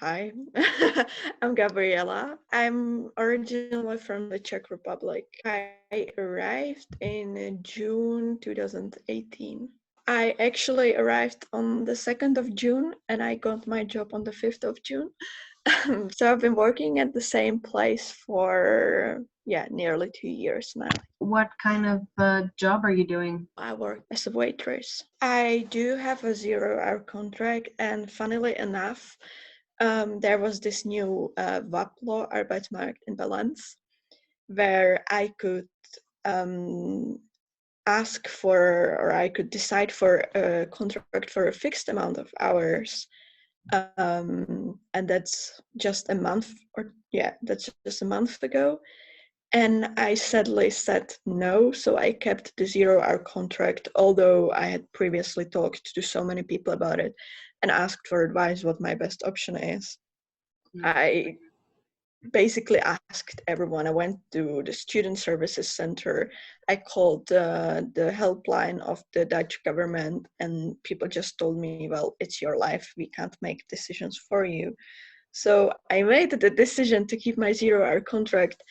Hi, I'm Gabriela. I'm originally from the Czech Republic. I arrived in June 2018. I actually arrived on the 2nd of June and I got my job on the 5th of June. So I've been working at the same place for, nearly 2 years now. What kind of job are you doing? I work as a waitress. I do have a 0-hour contract, and funnily enough, there was this new WAP law, Arbeidsmarkt in Balance, where I could ask for, or I could decide for a contract for a fixed amount of hours. And that's just a month, that's just a month ago. And I sadly said no, so I kept the 0-hour contract, although I had previously talked to so many people about it and asked for advice what my best option is. I basically asked everyone. I went to the Student Services Center. I called the helpline of the Dutch government, and people just told me, well, it's your life. We can't make decisions for you. So I made the decision to keep my 0-hour contract,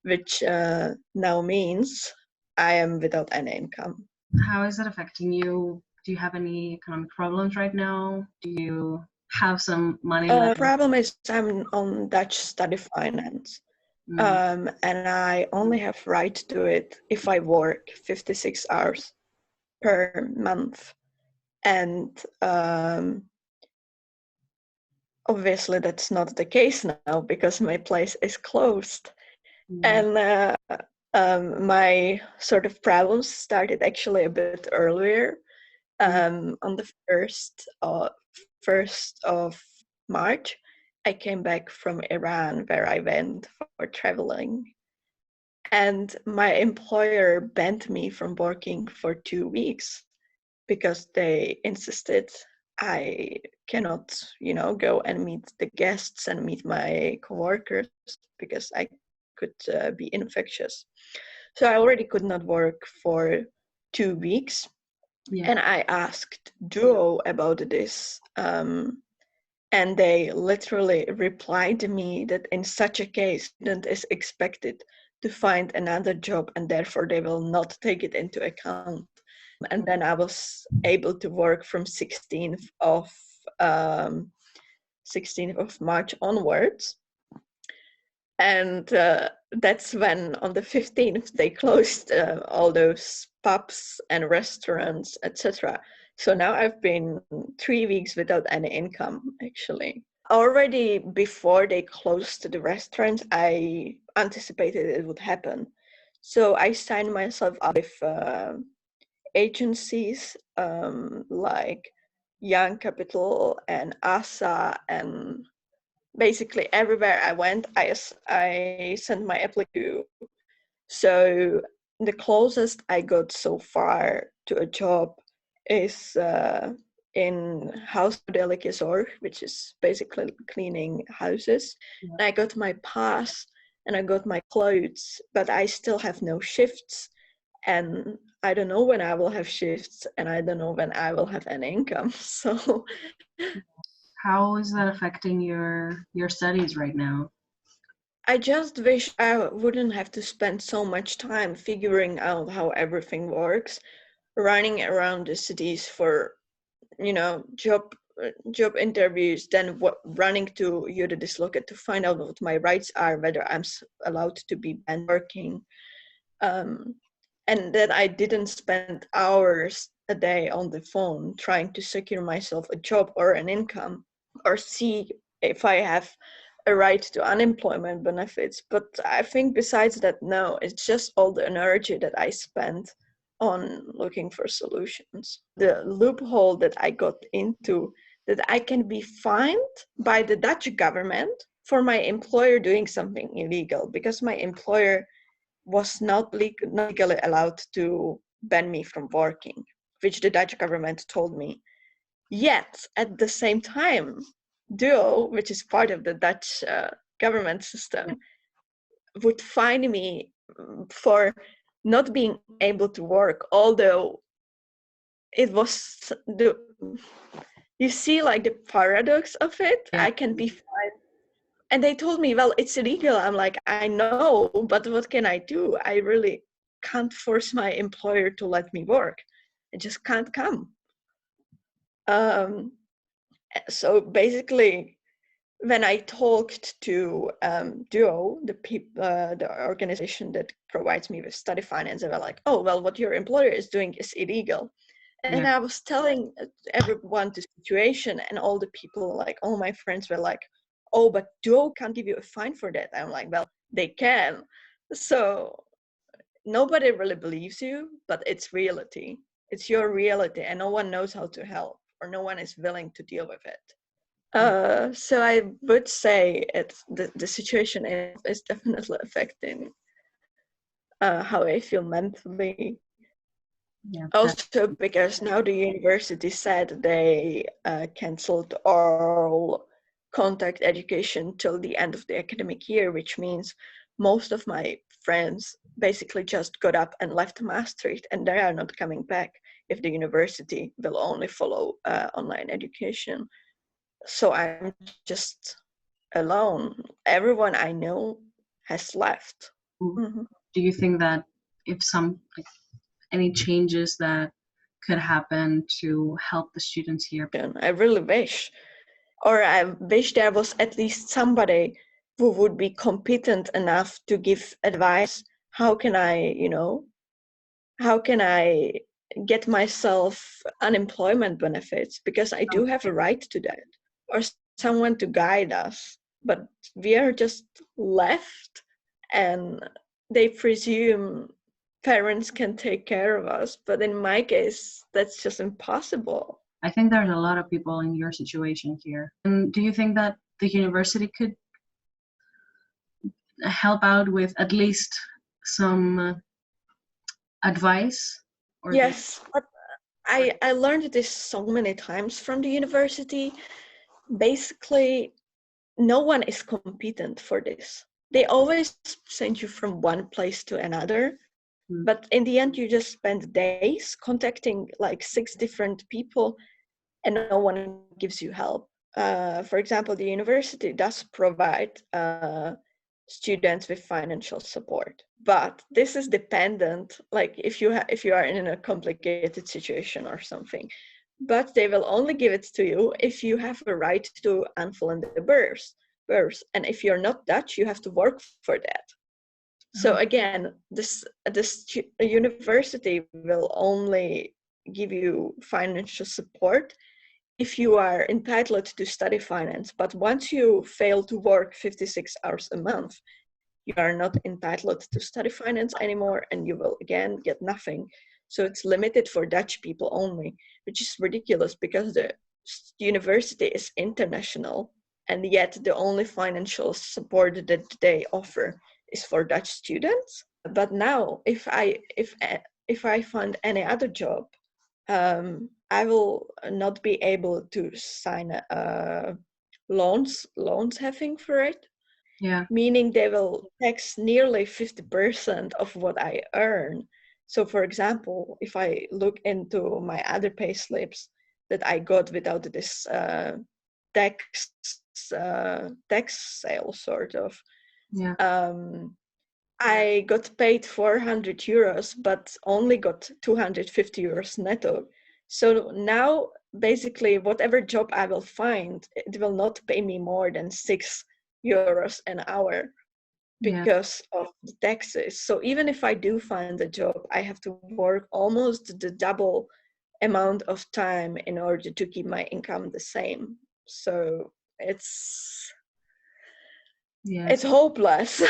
which now means I am without any income. How is that affecting you? Do you have any economic problems right now? Do you have some money left? Problem is I'm on Dutch study finance, and I only have right to it if I work 56 hours per month. And obviously that's not the case now because my place is closed. And my sort of problems started actually a bit earlier. On the 1st of March, I came back from Iran, where I went for traveling. And my employer banned me from working for 2 weeks because they insisted I cannot, go and meet the guests and meet my coworkers because I could be infectious. So I already could not work for 2 weeks. Yeah. And I asked Duo about this. And they literally replied to me that in such a case, student is expected to find another job and therefore they will not take it into account. And then I was able to work from 16th of March onwards. And that's when on the 15th they closed all those pubs and restaurants, etc. So now I've been 3 weeks without any income, actually. Already before they closed the restaurants, I anticipated it would happen. So I signed myself up with agencies like Young Capital and ASA, and basically everywhere I went, I sent my application. So the closest I got so far to a job is in huishoudelijke zorg, which is basically cleaning houses. Yeah. And I got my pass and I got my clothes, but I still have no shifts. And I don't know when I will have shifts, and I don't know when I will have an income. So how is that affecting your studies right now? I just wish I wouldn't have to spend so much time figuring out how everything works, running around the cities for, job interviews, then running to Juridisch to find out what my rights are, whether I'm allowed to be banned working. And that I didn't spend hours a day on the phone trying to secure myself a job or an income, or see if I have a right to unemployment benefits. But I think besides that, no, it's just all the energy that I spent on looking for solutions. The loophole that I got into, that I can be fined by the Dutch government for my employer doing something illegal, because my employer was not legally allowed to ban me from working, which the Dutch government told me. Yet, at the same time, Duo, which is part of the Dutch government system, would fine me for not being able to work, although it was you see like the paradox of it. Yeah. I can be fine. And they told me, well, it's illegal. I'm like, I know, but what can I do? I really can't force my employer to let me work. I just can't come. So basically, when I talked to Duo, the organization that provides me with study finance, they were like, "Oh, well, what your employer is doing is illegal." And Yeah. I was telling everyone the situation, and all the people, like all my friends, were like, "Oh, but Duo can't give you a fine for that." I'm like, "Well, they can." So nobody really believes you, but it's reality. It's your reality, and no one knows how to help, or no one is willing to deal with it. So I would say the situation is definitely affecting how I feel mentally. Yeah. Also, because now the university said they canceled all contact education till the end of the academic year, which means most of my friends basically just got up and left Maastricht, and they are not coming back if the university will only follow online education. So I'm just alone. Everyone I know has left. Mm-hmm. Do you think that if any changes that could happen to help the students here? I really wish, or I wish there was at least somebody who would be competent enough to give advice. How can I get myself unemployment benefits? Because I do have a right to that, or someone to guide us. But we are just left, and they presume parents can take care of us. But in my case, that's just impossible. I think there's a lot of people in your situation here. And do you think that the university could help out with at least some advice? Or Yes, but I learned this so many times from the university. Basically, no one is competent for this. They always send you from one place to another, but in the end, you just spend days contacting like 6 different people, and no one gives you help. For example, the university does provide students with financial support, but this is dependent, like if you are in a complicated situation or something. But they will only give it to you if you have a right to unful in the birth. And if you're not Dutch, you have to work for that. So again, this university will only give you financial support if you are entitled to study finance. But once you fail to work 56 hours a month, you are not entitled to study finance anymore, and you will again get nothing. So it's limited for Dutch people only, which is ridiculous because the university is international, and yet the only financial support that they offer is for Dutch students. But now, if I find any other job, I will not be able to sign a loans having for it. Yeah. Meaning they will tax nearly 50% of what I earn. So for example, if I look into my other pay slips that I got without this tax sale sort of, Yeah. I got paid 400 euros, but only got 250 euros netto. So now basically whatever job I will find, it will not pay me more than 6 euros an hour Yeah. because of the taxes. So even if I do find a job, I have to work almost the double amount of time in order to keep my income the same. So it's Yes. hopeless.